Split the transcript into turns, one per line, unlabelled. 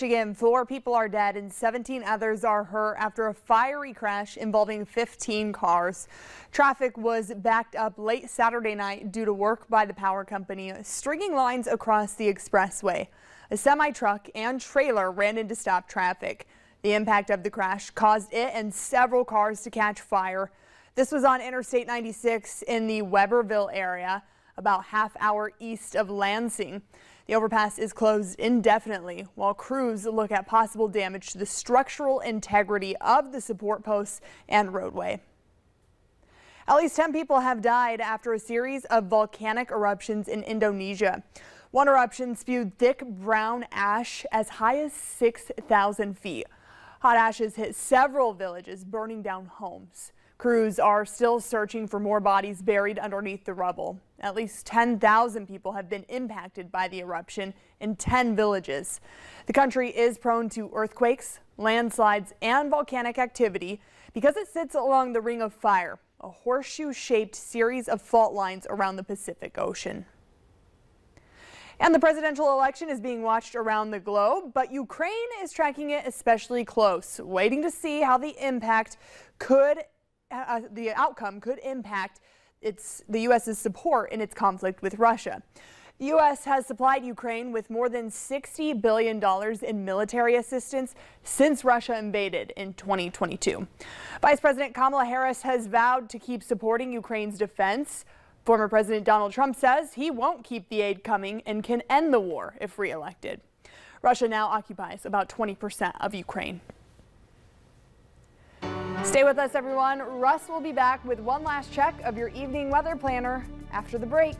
Michigan, 4 people are dead and 17 others are hurt after a fiery crash involving 15 cars. Traffic was backed up late Saturday night due to work by the power company stringing lines across the expressway. A semi-truck and trailer ran into stop traffic. The impact of the crash caused it and several cars to catch fire. This was on Interstate 96 in the Weberville area, about half-hour east of Lansing. The overpass is closed indefinitely while crews look at possible damage to the structural integrity of the support posts and roadway. At least 10 people have died after a series of volcanic eruptions in Indonesia. One eruption spewed thick brown ash as high as 6,000 feet. Hot ashes hit several villages, burning down homes. Crews are still searching for more bodies buried underneath the rubble. At least 10,000 people have been impacted by the eruption in 10 villages. The country is prone to earthquakes, landslides, and volcanic activity because it sits along the Ring of Fire, a horseshoe-shaped series of fault lines around the Pacific Ocean. And the presidential election is being watched around the globe, but Ukraine is tracking it especially close, waiting to see how the outcome could impact the U.S.'s support in its conflict with Russia. The U.S. has supplied Ukraine with more than $60 billion in military assistance since Russia invaded in 2022. Vice President Kamala Harris has vowed to keep supporting Ukraine's defense. Former President Donald Trump says he won't keep the aid coming and can end the war if reelected. Russia now occupies about 20% of Ukraine. Stay with us, everyone. Russ will be back with one last check of your evening weather planner after the break.